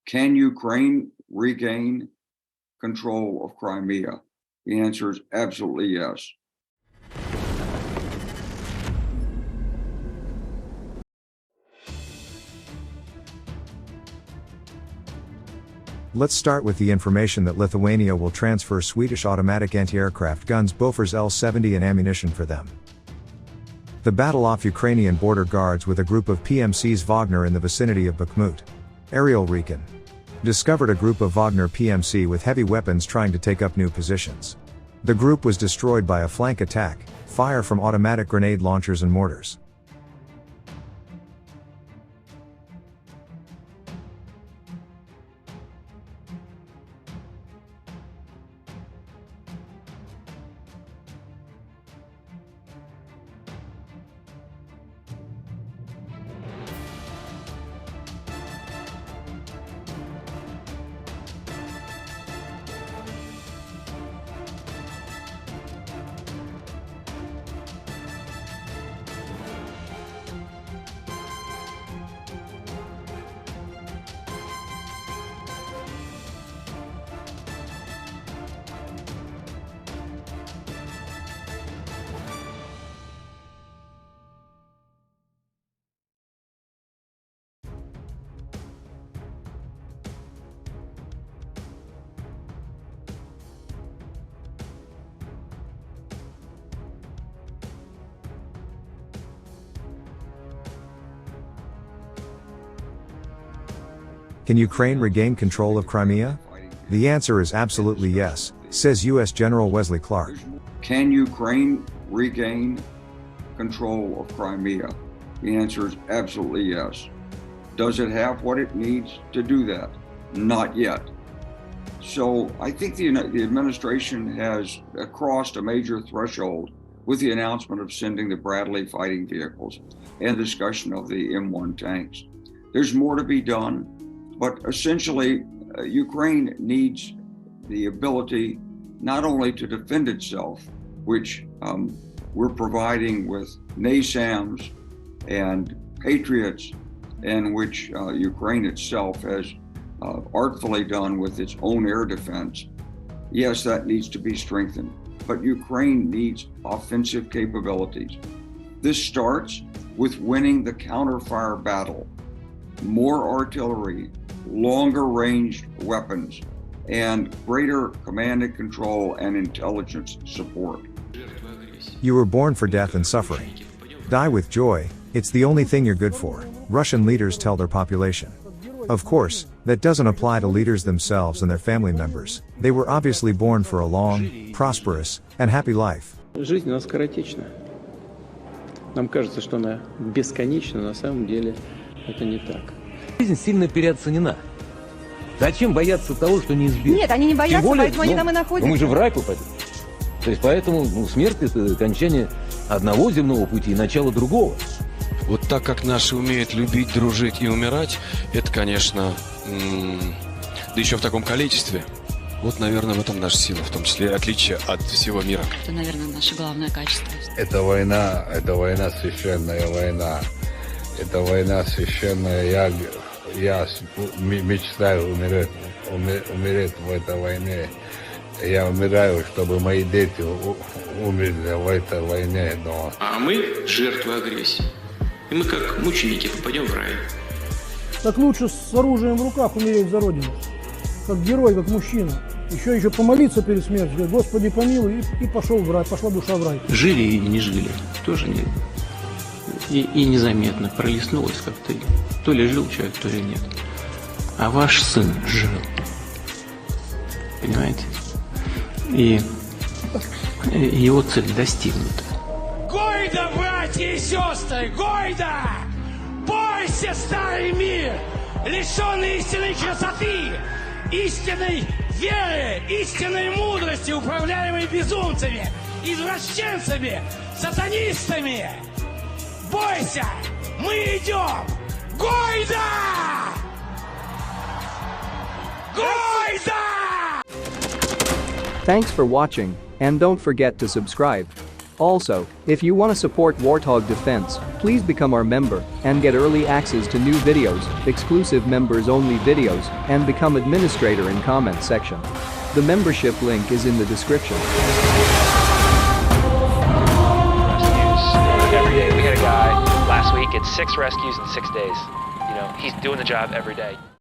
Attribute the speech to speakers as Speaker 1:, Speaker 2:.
Speaker 1: Can Ukraine regain control of Crimea? The answer is absolutely yes.
Speaker 2: Let's start with the information that Lithuania will transfer Swedish automatic anti-aircraft guns Bofors L-70 and ammunition for them. The battle off Ukrainian border guards with a group of PMCs Wagner in the vicinity of Bakhmut. Aerial recon discovered a group of Wagner PMC with heavy weapons trying to take up new positions. The group was destroyed by a flank attack, fire from automatic grenade launchers and mortars. Can Ukraine regain control of Crimea? The answer is absolutely yes, says U.S. General Wesley Clark.
Speaker 1: Can Ukraine regain control of Crimea? The answer is absolutely yes. Does it have what it needs to do that? Not yet. So I think the administration has crossed a major threshold with the announcement of sending the Bradley fighting vehicles and discussion of the M1 tanks. There's more to be done, but essentially Ukraine needs the ability not only to defend itself, which we're providing with NASAMS and Patriots, and which Ukraine itself has artfully done with its own air defense. Yes, that needs to be strengthened, but Ukraine needs offensive capabilities. This starts with winning the counter-fire battle, more artillery, longer ranged weapons, and greater command and control and intelligence support.
Speaker 2: You were born for death and suffering. Die with joy, it's the only thing you're good for, Russian leaders tell their population. Of course, that doesn't apply to leaders themselves and their family members. They were obviously born for a long, prosperous, and happy life.
Speaker 3: Жизнь у нас коротечна. Нам кажется, что она бесконечна, на самом деле это не так.
Speaker 4: Жизнь сильно переоценена. Зачем бояться того, что неизбежно?
Speaker 5: Нет, они не боятся, более, поэтому они там и находятся.
Speaker 4: Мы же в рай попадем. То есть поэтому смерть — это окончание одного земного пути и начало другого.
Speaker 6: Вот так как наши умеют любить, дружить и умирать, это, конечно, да еще в таком количестве. Вот, наверное, в этом наша сила, в том числе отличие от всего мира.
Speaker 7: Это, наверное, наше главное качество.
Speaker 8: Это война священная война. Это война священная. Я мечтаю умереть в этой войне. Я умираю, чтобы мои дети умерли в этой войне. Но...
Speaker 9: А мы жертвы агрессии. И мы, как мученики, попадем в рай.
Speaker 10: Так лучше с оружием в руках умереть за Родину. Как герой, как мужчина. Еще помолиться перед смертью, сказать: Господи, помилуй, и пошел в рай, пошла душа в рай.
Speaker 3: Жили и не жили, тоже нет. И незаметно пролистнулось как-то. То ли жил человек, то ли нет. А ваш сын жил. Понимаете? И его цель достигнута.
Speaker 11: Гойда, братья и сестры, гойда! Бойся, старый мир, лишенный истинной красоты, истинной веры, истинной мудрости, управляемой безумцами, извращенцами, сатанистами. Бойся, мы идем! Гойда! Гойда!
Speaker 12: Thanks for watching, and don't forget to subscribe. Also, if you want to support Warthog Defense, please become our member and get early access to new videos, exclusive members-only videos, and become administrator in comment section. The membership link is in the description.
Speaker 13: Every day. We had a guy last week, it's 6 rescues in 6 days. You know, he's doing the job every day.